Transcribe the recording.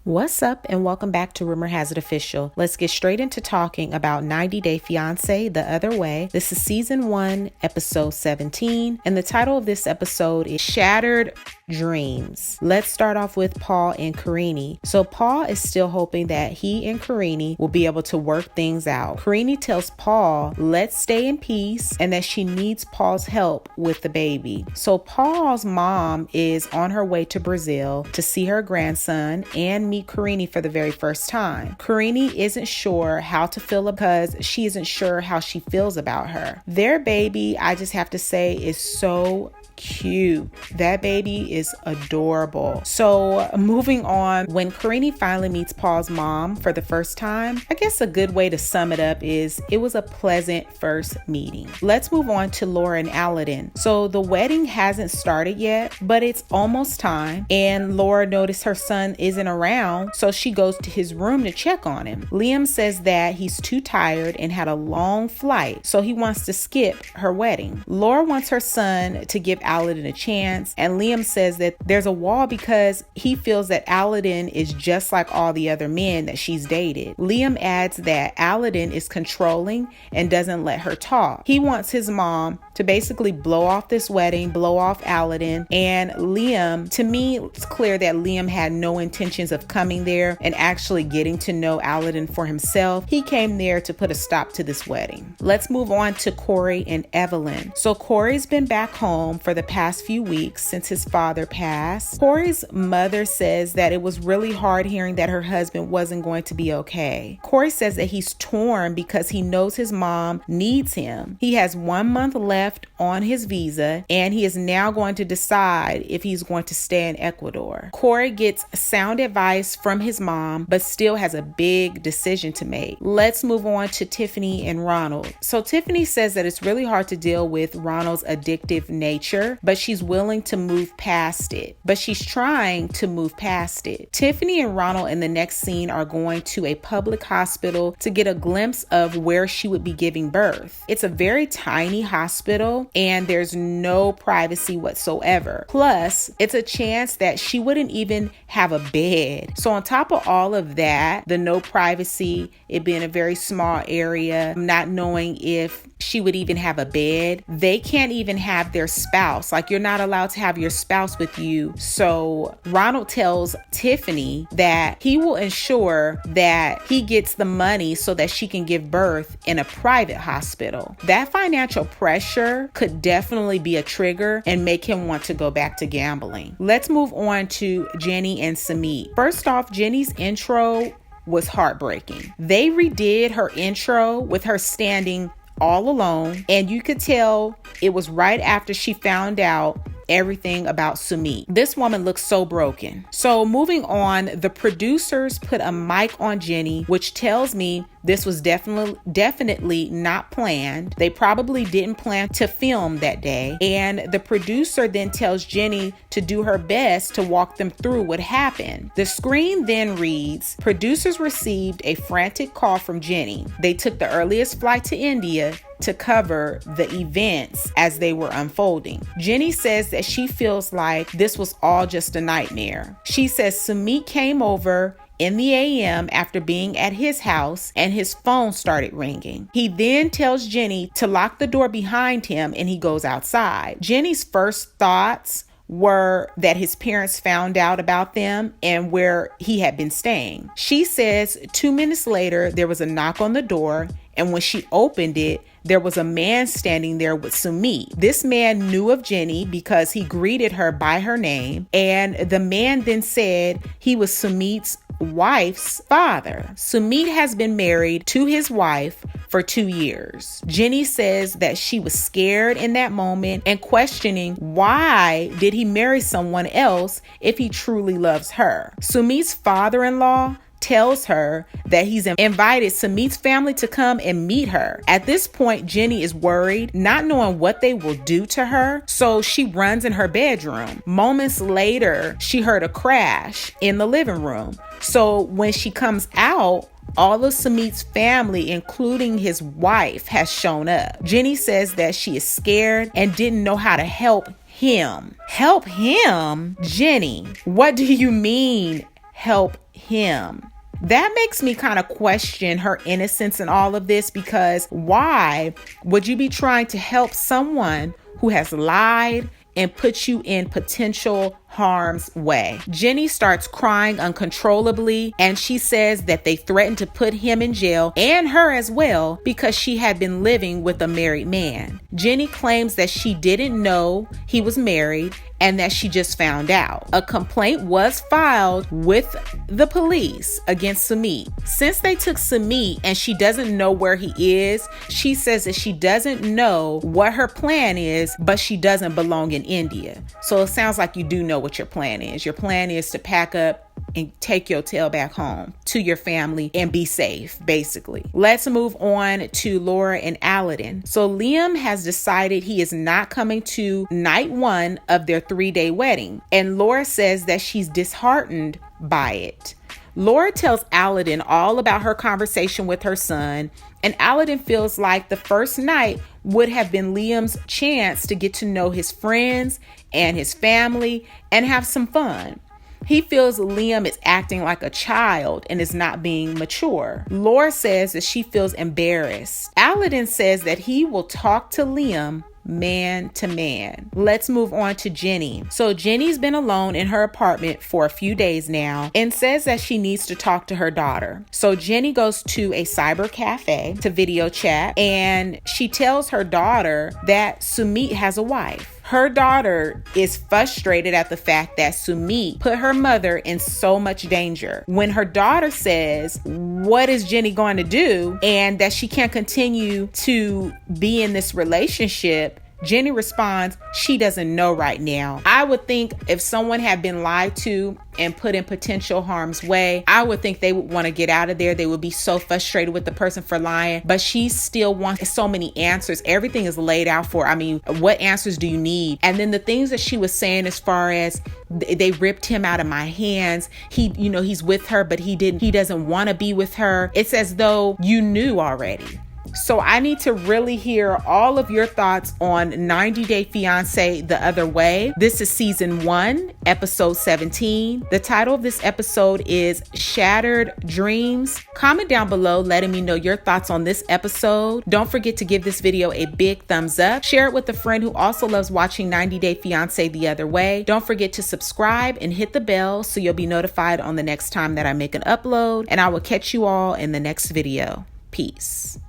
What's up, and welcome back to Rumor Has It Official. Let's get straight into talking about 90 Day Fiance The Other Way. This is season 1, episode 17, and the title of this episode is Shattered Dreams. Let's start off with Paul and Karine. So Paul is still hoping that he and Karine will be able to work things out. Karine tells Paul, let's stay in peace, and that she needs Paul's help with the baby. So Paul's mom is on her way to Brazil to see her grandson and meet Karine for the very first time. Karine isn't sure how to feel because she isn't sure how she feels about her. Their baby, I just have to say, is so cute. That baby is adorable. So moving on, when Karine finally meets Paul's mom for the first time, I guess a good way to sum it up is it was a pleasant first meeting. Let's move on to Liam and Aladin. So the wedding hasn't started yet, but it's almost time, and Laura noticed her son isn't around, so she goes to his room to check on him. Liam says that he's too tired and had a long flight, so he wants to skip her wedding. Laura wants her son to give Aladin a chance, and Liam says that there's a wall because he feels that Aladin is just like all the other men that she's dated. Liam adds that Aladin is controlling and doesn't let her talk. He wants his mom to basically blow off this wedding, blow off Aladin, and Liam, to me, it's clear that Liam had no intentions of coming there and actually getting to know Aladin for himself. He came there to put a stop to this wedding. Let's move on to Corey and Evelin. So Corey's been back home for the past few weeks since his father passed. Corey's mother says that it was really hard hearing that her husband wasn't going to be okay. Corey says that he's torn because he knows his mom needs him. He has 1 month left on his visa, and he is now going to decide if he's going to stay in Ecuador. Corey gets sound advice from his mom, but still has a big decision to make. Let's move on to Tiffany and Ronald. So Tiffany says that it's really hard to deal with Ronald's addictive nature, but she's willing to move past it. But she's trying to move past it. Tiffany and Ronald in the next scene are going to a public hospital to get a glimpse of where she would be giving birth. It's a very tiny hospital, and there's no privacy whatsoever. Plus, it's a chance that she wouldn't even have a bed. So on top of all of that, the no privacy, it being a very small area, not knowing if she would even have a bed, they can't even have their spouse. Like, you're not allowed to have your spouse with you. So Ronald tells Tiffany that he will ensure that he gets the money so that she can give birth in a private hospital. That financial pressure could definitely be a trigger and make him want to go back to gambling. Let's move on to Jenny and Sumit. First off, Jenny's intro was heartbreaking. They redid her intro with her standing all alone, and you could tell it was right after she found out everything about Sumit. This woman looks so broken. So moving on, the producers put a mic on Jenny, which tells me this was definitely not planned. They probably didn't plan to film that day. And the producer then tells Jenny to do her best to walk them through what happened. The screen then reads, producers received a frantic call from Jenny. They took the earliest flight to India to cover the events as they were unfolding. Jenny says that she feels like this was all just a nightmare. She says Sumit came over in the AM after being at his house, and his phone started ringing. He then tells Jenny to lock the door behind him, and he goes outside. Jenny's first thoughts were that his parents found out about them and where he had been staying. She says 2 minutes later, there was a knock on the door, and when she opened it, there was a man standing there with Sumit. This man knew of Jenny because he greeted her by her name, and the man then said he was Sumit's wife's father. Sumit has been married to his wife for 2 years. Jenny says that she was scared in that moment and questioning why did he marry someone else if he truly loves her. Sumit's father-in-law tells her that he's invited Sumit's family to come and meet her. At this point, Jenny is worried, not knowing what they will do to her, so she runs in her bedroom. Moments later, she heard a crash in the living room. So when she comes out, all of Sumit's family, including his wife, has shown up. Jenny says that she is scared and didn't know how to help him. Help him? Jenny, what do you mean help him. That makes me kind of question her innocence in all of this, because why would you be trying to help someone who has lied and put you in potential harm's way? Jenny starts crying uncontrollably, and she says that they threatened to put him in jail and her as well because she had been living with a married man. Jenny claims that she didn't know he was married and that she just found out. A complaint was filed with the police against Sumit. Since they took Sumit and she doesn't know where he is, she says that she doesn't know what her plan is, but she doesn't belong in India. So it sounds like you do know what your plan is. Your plan is to pack up and take your tail back home to your family and be safe, basically. Let's move on to Laura and Aladin. So Liam has decided he is not coming to night 1 of their 3-day wedding, and Laura says that she's disheartened by it. Laura tells Aladin all about her conversation with her son, and Aladin feels like the first night would have been Liam's chance to get to know his friends and his family and have some fun. He feels Liam is acting like a child and is not being mature. Laura says that she feels embarrassed. Aladin says that he will talk to Liam man to man. Let's move on to Jenny. So Jenny's been alone in her apartment for a few days now and says that she needs to talk to her daughter. So Jenny goes to a cyber cafe to video chat, and she tells her daughter that Sumit has a wife. Her daughter is frustrated at the fact that Sumit put her mother in so much danger. When her daughter says, what is Jenny going to do? And that she can't continue to be in this relationship, Jenny responds, she doesn't know right now. I would think if someone had been lied to and put in potential harm's way, I would think they would want to get out of there. They would be so frustrated with the person for lying, but she still wants so many answers. Everything is laid out for, what answers do you need? And then the things that she was saying as far as they ripped him out of my hands. He's with her, but he doesn't want to be with her. It's as though you knew already. So I need to really hear all of your thoughts on 90 Day Fiance The Other Way. This is season 1, episode 17. The title of this episode is Shattered Dreams. Comment down below letting me know your thoughts on this episode. Don't forget to give this video a big thumbs up. Share it with a friend who also loves watching 90 Day Fiance The Other Way. Don't forget to subscribe and hit the bell so you'll be notified on the next time that I make an upload. And I will catch you all in the next video. Peace.